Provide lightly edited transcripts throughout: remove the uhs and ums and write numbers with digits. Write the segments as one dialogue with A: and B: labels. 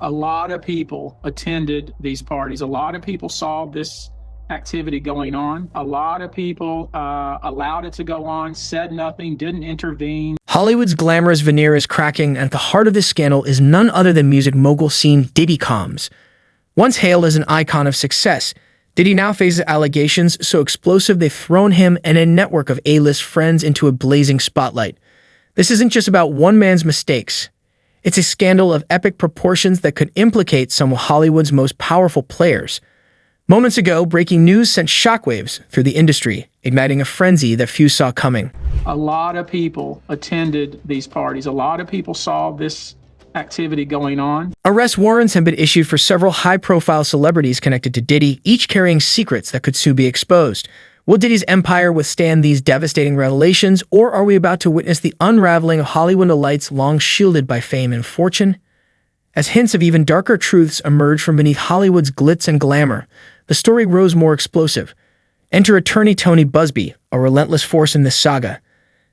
A: A lot of people attended these parties. A lot of people saw this activity going on. A lot of people allowed it to go on, said nothing, didn't intervene.
B: Hollywood's glamorous veneer is cracking, and at the heart of this scandal is none other than music mogul scene Diddy Combs. Once hailed as an icon of success, Diddy now faces allegations so explosive they've thrown him and a network of A-list friends into a blazing spotlight. This isn't just about one man's mistakes. It's a scandal of epic proportions that could implicate some of Hollywood's most powerful players. Moments ago, breaking news sent shockwaves through the industry, igniting a frenzy that few saw coming.
A: A lot of people attended these parties. A lot of people saw this activity going on.
B: Arrest warrants have been issued for several high-profile celebrities connected to Diddy, each carrying secrets that could soon be exposed. Will Diddy's empire withstand these devastating revelations, or are we about to witness the unraveling of Hollywood elites long shielded by fame and fortune? As hints of even darker truths emerge from beneath Hollywood's glitz and glamour, the story grows more explosive. Enter attorney Tony Busby, a relentless force in this saga.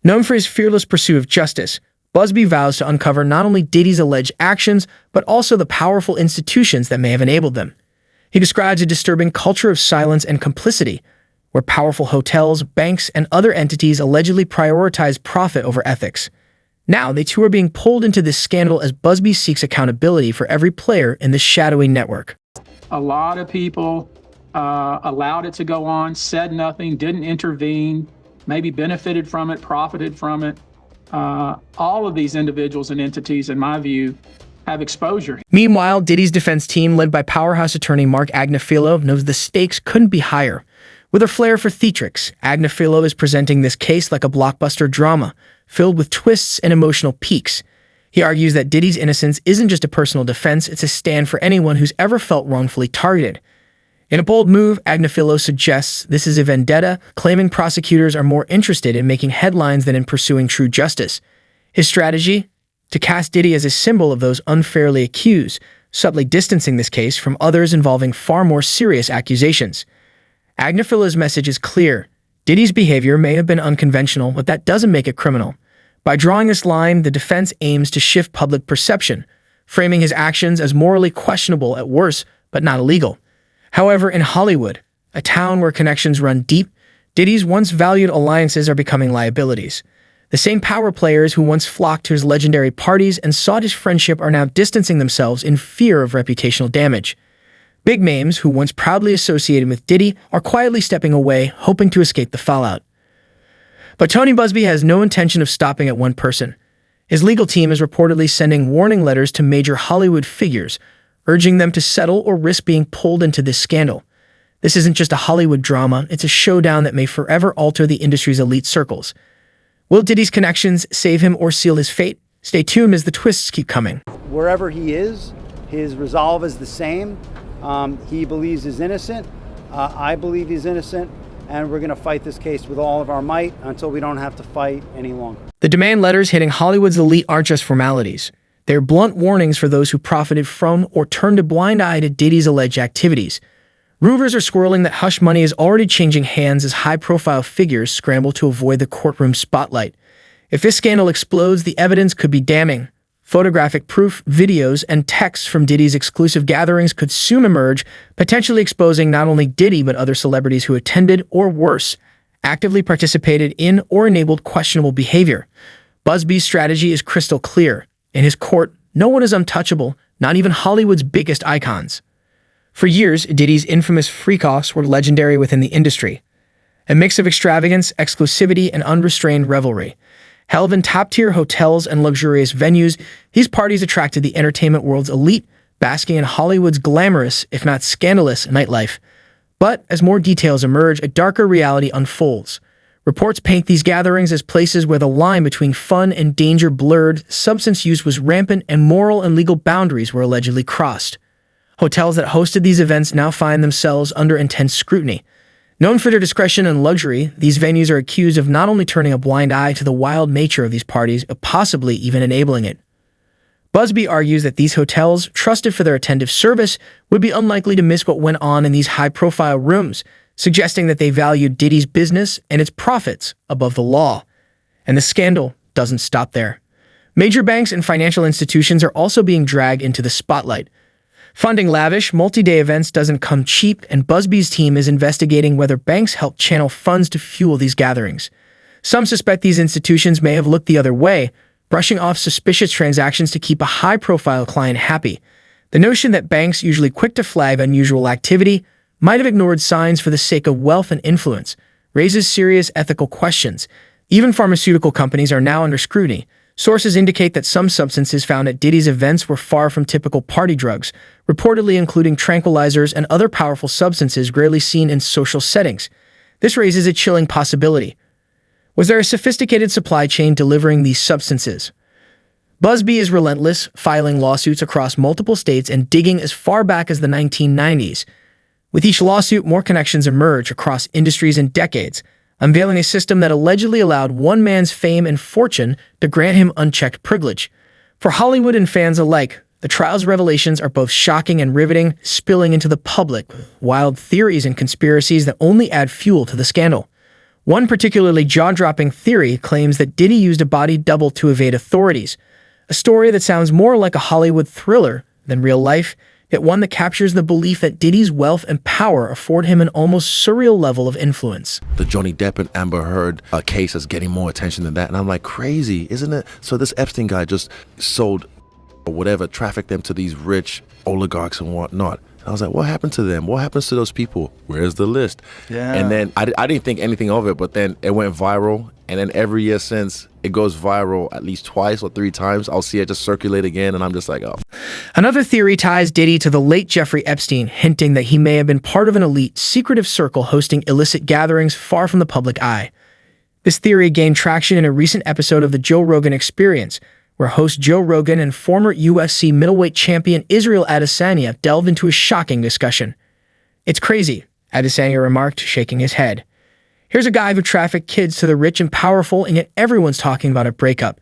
B: Known for his fearless pursuit of justice, Busby vows to uncover not only Diddy's alleged actions, but also the powerful institutions that may have enabled them. He describes a disturbing culture of silence and complicity, where powerful hotels, banks, and other entities allegedly prioritize profit over ethics. Now, they too are being pulled into this scandal as Busby seeks accountability for every player in this shadowy network.
A: A lot of people allowed it to go on, said nothing, didn't intervene, maybe benefited from it, profited from it. All of these individuals and entities, in my view, have exposure.
B: Meanwhile, Diddy's defense team, led by powerhouse attorney Mark Agnifilo, knows the stakes couldn't be higher. With a flair for theatrics, Agnifilo is presenting this case like a blockbuster drama, filled with twists and emotional peaks. He argues that Diddy's innocence isn't just a personal defense, it's a stand for anyone who's ever felt wrongfully targeted. In a bold move, Agnifilo suggests this is a vendetta, claiming prosecutors are more interested in making headlines than in pursuing true justice. His strategy? To cast Diddy as a symbol of those unfairly accused, subtly distancing this case from others involving far more serious accusations. Agnifilo's message is clear. Diddy's behavior may have been unconventional, but that doesn't make it criminal. By drawing this line, the defense aims to shift public perception, framing his actions as morally questionable at worst, but not illegal. However, in Hollywood, a town where connections run deep, Diddy's once valued alliances are becoming liabilities. The same power players who once flocked to his legendary parties and sought his friendship are now distancing themselves in fear of reputational damage. Big names who once proudly associated with Diddy are quietly stepping away, hoping to escape the fallout. But Tony Busby has no intention of stopping at one person. His legal team is reportedly sending warning letters to major Hollywood figures, urging them to settle or risk being pulled into this scandal. This isn't just a Hollywood drama, it's a showdown that may forever alter the industry's elite circles. Will Diddy's connections save him or seal his fate? Stay tuned as the twists keep coming.
C: Wherever he is, his resolve is the same. He believes he's innocent. I believe he's innocent. And we're going to fight this case with all of our might until we don't have to fight any longer.
B: The demand letters hitting Hollywood's elite aren't just formalities. They're blunt warnings for those who profited from or turned a blind eye to Diddy's alleged activities. Rumors are swirling that hush money is already changing hands as high-profile figures scramble to avoid the courtroom spotlight. If this scandal explodes, the evidence could be damning. Photographic proof, videos, and texts from Diddy's exclusive gatherings could soon emerge, potentially exposing not only Diddy but other celebrities who attended, or worse, actively participated in or enabled questionable behavior. Busby's strategy is crystal clear. In his court, no one is untouchable, not even Hollywood's biggest icons. For years, Diddy's infamous freak-offs were legendary within the industry. A mix of extravagance, exclusivity, and unrestrained revelry. Held in top-tier hotels and luxurious venues, these parties attracted the entertainment world's elite, basking in Hollywood's glamorous, if not scandalous, nightlife. But as more details emerge, a darker reality unfolds. Reports paint these gatherings as places where the line between fun and danger blurred, substance use was rampant, and moral and legal boundaries were allegedly crossed. Hotels that hosted these events now find themselves under intense scrutiny. Known for their discretion and luxury, these venues are accused of not only turning a blind eye to the wild nature of these parties, but possibly even enabling it. Busby argues that these hotels, trusted for their attentive service, would be unlikely to miss what went on in these high-profile rooms, suggesting that they valued Diddy's business and its profits above the law. And the scandal doesn't stop there. Major banks and financial institutions are also being dragged into the spotlight. Funding lavish, multi-day events doesn't come cheap, and Busby's team is investigating whether banks help channel funds to fuel these gatherings. Some suspect these institutions may have looked the other way, brushing off suspicious transactions to keep a high-profile client happy. The notion that banks, usually quick to flag unusual activity, might have ignored signs for the sake of wealth and influence, raises serious ethical questions. Even pharmaceutical companies are now under scrutiny. Sources indicate that some substances found at Diddy's events were far from typical party drugs, reportedly including tranquilizers and other powerful substances rarely seen in social settings. This raises a chilling possibility. Was there a sophisticated supply chain delivering these substances? Busby is relentless, filing lawsuits across multiple states and digging as far back as the 1990s. With each lawsuit, more connections emerge across industries and decades, unveiling a system that allegedly allowed one man's fame and fortune to grant him unchecked privilege. For Hollywood and fans alike, the trial's revelations are both shocking and riveting, spilling into the public, wild theories and conspiracies that only add fuel to the scandal. One particularly jaw-dropping theory claims that Diddy used a body double to evade authorities, a story that sounds more like a Hollywood thriller than real life, yet one that captures the belief that Diddy's wealth and power afford him an almost surreal level of influence.
D: The Johnny Depp and Amber Heard case is getting more attention than that, and I'm like, crazy, isn't it? So this Epstein guy just sold or whatever, trafficked them to these rich oligarchs and whatnot. And I was like, what happened to them? What happens to those people? Where's the list?
E: Yeah.
D: And then I didn't think anything of it, but then it went viral. And then every year since, it goes viral at least twice or 3 times. I'll see it just circulate again, and I'm just like, oh.
B: Another theory ties Diddy to the late Jeffrey Epstein, hinting that he may have been part of an elite, secretive circle hosting illicit gatherings far from the public eye. This theory gained traction in a recent episode of The Joe Rogan Experience, where host Joe Rogan and former UFC middleweight champion Israel Adesanya delved into a shocking discussion. "It's crazy," Adesanya remarked, shaking his head. "Here's a guy who trafficked kids to the rich and powerful, and yet everyone's talking about a breakup."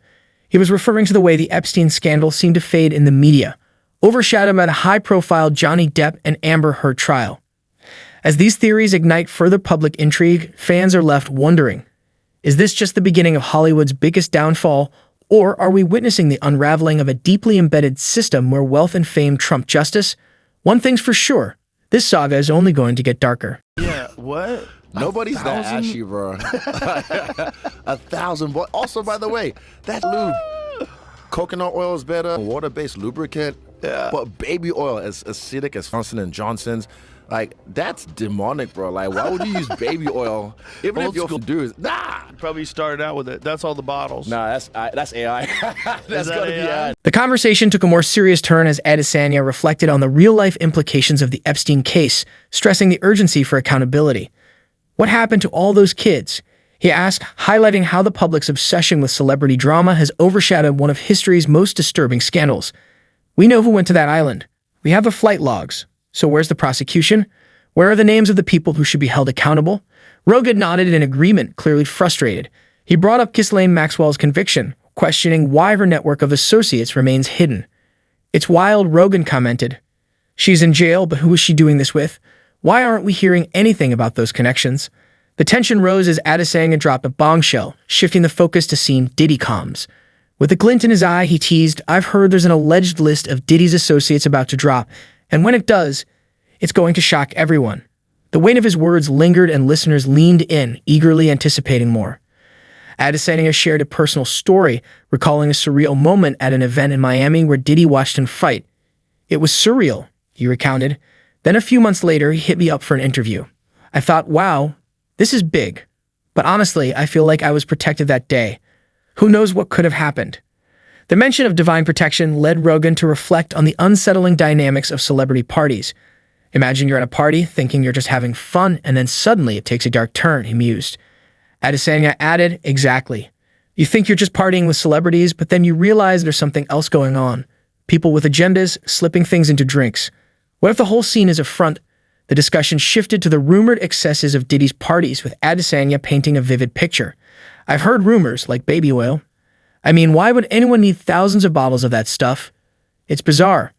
B: He was referring to the way the Epstein scandal seemed to fade in the media, overshadowed by the high-profile Johnny Depp and Amber Heard trial. As these theories ignite further public intrigue, fans are left wondering, is this just the beginning of Hollywood's biggest downfall, or are we witnessing the unraveling of a deeply embedded system where wealth and fame trump justice? One thing's for sure, this saga is only going to get darker.
E: Yeah, what?
D: Nobody's that ashy, bro. 1,000. Also, by the way, that lube, coconut oil is better, water-based lubricant.
E: Yeah.
D: But baby oil, as acidic as Johnson & Johnson's, like, that's demonic, bro. Like, why would you use baby oil? Even
E: Old
D: if you're
E: school.
D: dude, nah.
E: Probably started out with it. That's all the bottles.
D: Nah, that's AI. That's
E: that
D: gonna be
E: AI?
D: AI.
B: The conversation took a more serious turn as Adesanya reflected on the real-life implications of the Epstein case, stressing the urgency for accountability. What happened to all those kids? He asked, highlighting how the public's obsession with celebrity drama has overshadowed one of history's most disturbing scandals. "We know who went to that island. We have the flight logs. So where's the prosecution? Where are the names of the people who should be held accountable?" Rogan nodded in agreement, clearly frustrated. He brought up Ghislaine Maxwell's conviction, questioning why her network of associates remains hidden. "It's wild," Rogan commented. "She's in jail, but who is she doing this with? Why aren't we hearing anything about those connections?" The tension rose as Adesanya dropped a bombshell, shifting the focus to Team Diddy comms. With a glint in his eye, he teased, "I've heard there's an alleged list of Diddy's associates about to drop, and when it does, it's going to shock everyone." The weight of his words lingered and listeners leaned in, eagerly anticipating more. Adesanya shared a personal story, recalling a surreal moment at an event in Miami where Diddy watched him fight. "It was surreal," he recounted. "Then a few months later, he hit me up for an interview. I thought, wow, this is big. But honestly, I feel like I was protected that day. Who knows what could have happened?" The mention of divine protection led Rogan to reflect on the unsettling dynamics of celebrity parties. "Imagine you're at a party, thinking you're just having fun, and then suddenly it takes a dark turn," he mused. Adesanya added, "Exactly. You think you're just partying with celebrities, but then you realize there's something else going on. People with agendas, slipping things into drinks. What if the whole scene is a front?" The discussion shifted to the rumored excesses of Diddy's parties, with Adesanya painting a vivid picture. "I've heard rumors, like baby oil. I mean, why would anyone need thousands of bottles of that stuff? It's bizarre."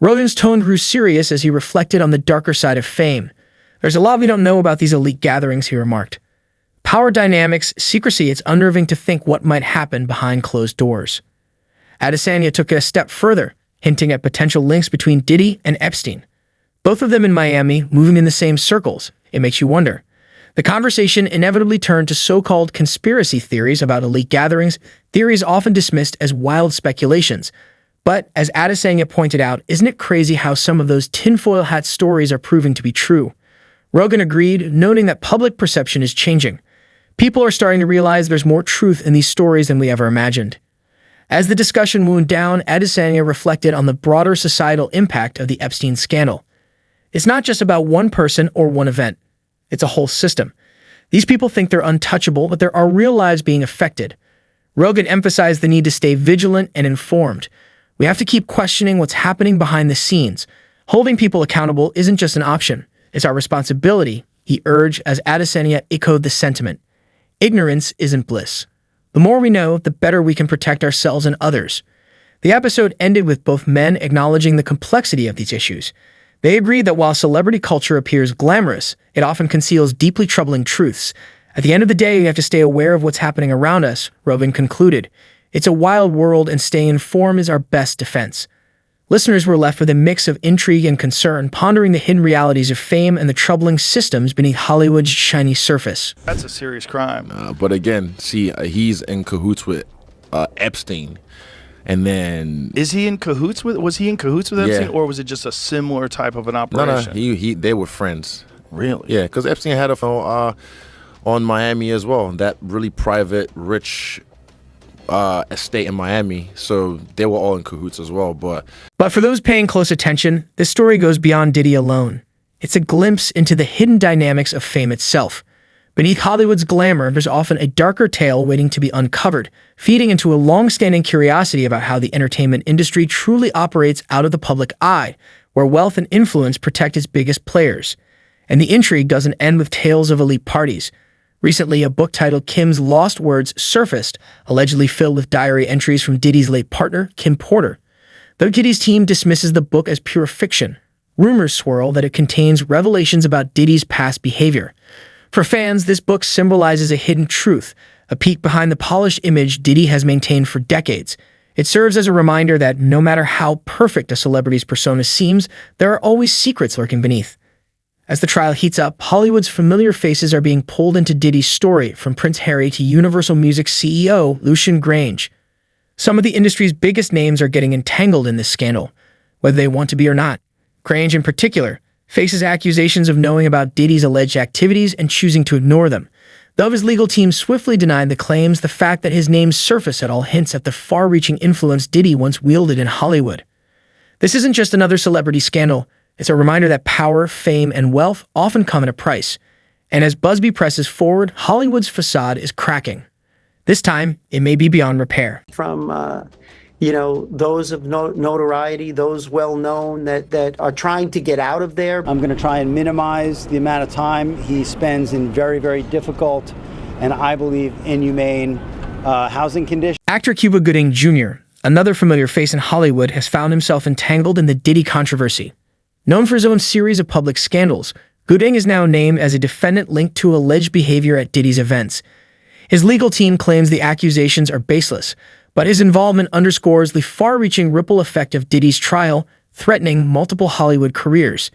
B: Rogan's tone grew serious as he reflected on the darker side of fame. "There's a lot we don't know about these elite gatherings," he remarked. "Power dynamics, secrecy, it's unnerving to think what might happen behind closed doors." Adesanya took it a step further, hinting at potential links between Diddy and Epstein. Both of them in Miami, moving in the same circles. It makes you wonder. The conversation inevitably turned to so-called conspiracy theories about elite gatherings, theories often dismissed as wild speculations. But, as Adesanya pointed out, isn't it crazy how some of those tinfoil hat stories are proving to be true? Rogan agreed, noting that public perception is changing. People are starting to realize there's more truth in these stories than we ever imagined. As the discussion wound down, Adesanya reflected on the broader societal impact of the Epstein scandal. It's not just about one person or one event. It's a whole system. These people think they're untouchable, but there are real lives being affected. Rogan emphasized the need to stay vigilant and informed. We have to keep questioning what's happening behind the scenes. Holding people accountable isn't just an option. It's our responsibility, he urged as Adesanya echoed the sentiment. Ignorance isn't bliss. The more we know, the better we can protect ourselves and others. The episode ended with both men acknowledging the complexity of these issues. They agreed that while celebrity culture appears glamorous, it often conceals deeply troubling truths. At the end of the day, we have to stay aware of what's happening around us, Rogan concluded. It's a wild world, and staying informed is our best defense. Listeners were left with a mix of intrigue and concern, pondering the hidden realities of fame and the troubling systems beneath Hollywood's shiny surface.
E: That's a serious crime.
D: But again, see, he's in cahoots with Epstein. And then
E: Was he in cahoots with Epstein,
D: Yeah.
E: or was it just a similar type of an
D: no,
E: operation?
D: they were friends.
E: Really?
D: Yeah, because Epstein had a phone on Miami as well. That really private, rich estate in Miami. So they were all in cahoots as well. But
B: for those paying close attention, this story goes beyond Diddy alone. It's a glimpse into the hidden dynamics of fame itself. Beneath Hollywood's glamour, there's often a darker tale waiting to be uncovered, feeding into a long-standing curiosity about how the entertainment industry truly operates out of the public eye, where wealth and influence protect its biggest players. And the intrigue doesn't end with tales of elite parties. Recently, a book titled Kim's Lost Words surfaced, allegedly filled with diary entries from Diddy's late partner, Kim Porter. Though Diddy's team dismisses the book as pure fiction, rumors swirl that it contains revelations about Diddy's past behavior. For fans, this book symbolizes a hidden truth, a peek behind the polished image Diddy has maintained for decades. It serves as a reminder that no matter how perfect a celebrity's persona seems, there are always secrets lurking beneath. As the trial heats up, Hollywood's familiar faces are being pulled into Diddy's story, from Prince Harry to Universal Music's CEO, Lucian Grange. Some of the industry's biggest names are getting entangled in this scandal, whether they want to be or not. Grange, in particular, faces accusations of knowing about Diddy's alleged activities and choosing to ignore them. Though his legal team swiftly denied the claims, the fact that his name surfaced at all hints at the far-reaching influence Diddy once wielded in Hollywood. This isn't just another celebrity scandal. It's a reminder that power, fame, and wealth often come at a price. And as Busby presses forward, Hollywood's facade is cracking. This time, it may be beyond repair.
F: From those of notoriety, those well-known that are trying to get out of there.
C: I'm going to try and minimize the amount of time he spends in very, very difficult and, I believe, inhumane housing conditions.
B: Actor Cuba Gooding Jr., another familiar face in Hollywood, has found himself entangled in the Diddy controversy. Known for his own series of public scandals, Gooding is now named as a defendant linked to alleged behavior at Diddy's events. His legal team claims the accusations are baseless, but his involvement underscores the far-reaching ripple effect of Diddy's trial, threatening multiple Hollywood careers.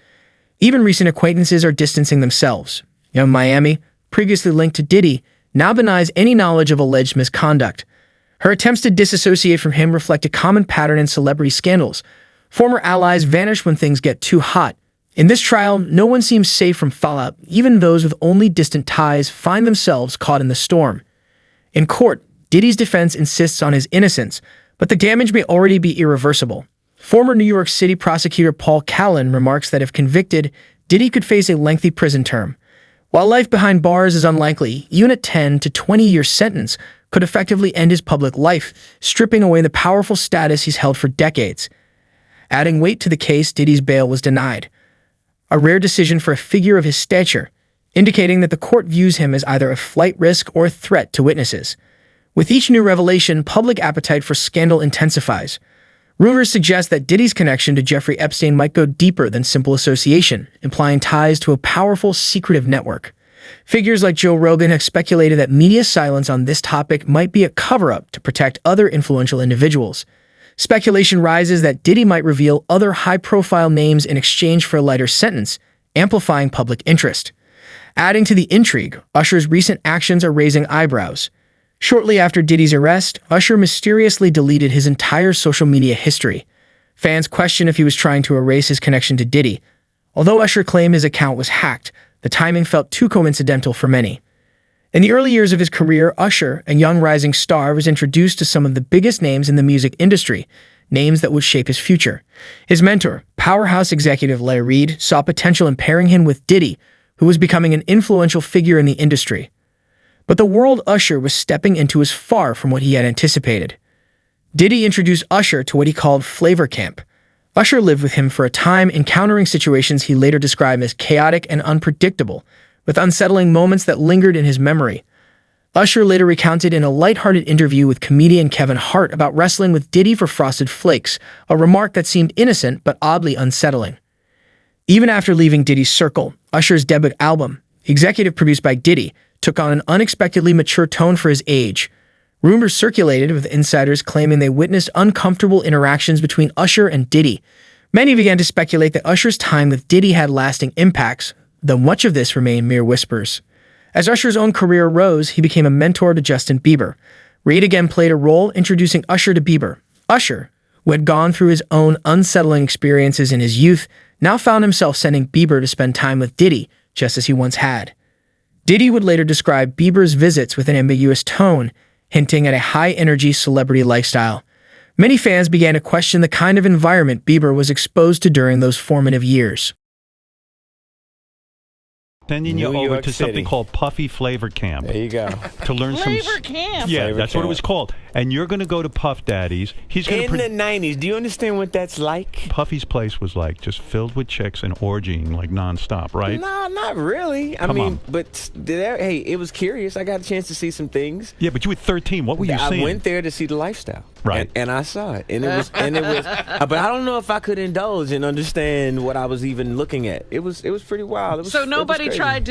B: Even recent acquaintances are distancing themselves. Young Miami, previously linked to Diddy, now denies any knowledge of alleged misconduct. Her attempts to disassociate from him reflect a common pattern in celebrity scandals. Former allies vanish when things get too hot. In this trial, no one seems safe from fallout. Even those with only distant ties find themselves caught in the storm. In court, Diddy's defense insists on his innocence, but the damage may already be irreversible. Former New York City prosecutor Paul Callan remarks that if convicted, Diddy could face a lengthy prison term. While life behind bars is unlikely, even a 10 to 20-year sentence could effectively end his public life, stripping away the powerful status he's held for decades. Adding weight to the case, Diddy's bail was denied, a rare decision for a figure of his stature, indicating that the court views him as either a flight risk or a threat to witnesses. With each new revelation, public appetite for scandal intensifies. Rumors suggest that Diddy's connection to Jeffrey Epstein might go deeper than simple association, implying ties to a powerful, secretive network. Figures like Joe Rogan have speculated that media silence on this topic might be a cover-up to protect other influential individuals. Speculation rises that Diddy might reveal other high-profile names in exchange for a lighter sentence, amplifying public interest. Adding to the intrigue, Usher's recent actions are raising eyebrows. Shortly after Diddy's arrest, Usher mysteriously deleted his entire social media history. Fans question if he was trying to erase his connection to Diddy. Although Usher claimed his account was hacked, the timing felt too coincidental for many. In the early years of his career, Usher, a young rising star, was introduced to some of the biggest names in the music industry, names that would shape his future. His mentor, powerhouse executive Larry Reid, saw potential in pairing him with Diddy, who was becoming an influential figure in the industry. But the world Usher was stepping into was far from what he had anticipated. Diddy introduced Usher to what he called Flavor Camp. Usher lived with him for a time, encountering situations he later described as chaotic and unpredictable, with unsettling moments that lingered in his memory. Usher later recounted in a lighthearted interview with comedian Kevin Hart about wrestling with Diddy for Frosted Flakes, a remark that seemed innocent but oddly unsettling. Even after leaving Diddy's circle, Usher's debut album, executive produced by Diddy, took on an unexpectedly mature tone for his age. Rumors circulated, with insiders claiming they witnessed uncomfortable interactions between Usher and Diddy. Many began to speculate that Usher's time with Diddy had lasting impacts, though much of this remained mere whispers. As Usher's own career rose, he became a mentor to Justin Bieber. Reid again played a role introducing Usher to Bieber. Usher, who had gone through his own unsettling experiences in his youth, now found himself sending Bieber to spend time with Diddy, just as he once had. Diddy would later describe Bieber's visits with an ambiguous tone, hinting at a high-energy celebrity lifestyle. Many fans began to question the kind of environment Bieber was exposed to during those formative years.
G: Sending you over to something called Puffy Flavor Camp.
H: There you go.
G: To learn
I: Flavor Camp.
G: Yeah,
H: Flavor
G: that's what it
H: Camp.
G: was called. And you're going to go to Puff Daddy's. He's going
H: In
G: to
H: the 90s, do you understand what that's like?
G: Puffy's place was like just filled with chicks and orgying like nonstop, right?
H: No, not really. I
G: Come
H: mean,
G: on.
H: but hey, it was curious. I got a chance to see some things.
G: Yeah, but you were 13. What were you
H: I
G: seeing?
H: went there to see the lifestyle,
G: Right.
H: And I saw it, and it was, but I don't know if I could indulge and understand what I was even looking at. It was pretty wild. It was,
I: So
H: it was
I: nobody
H: crazy.
I: tried to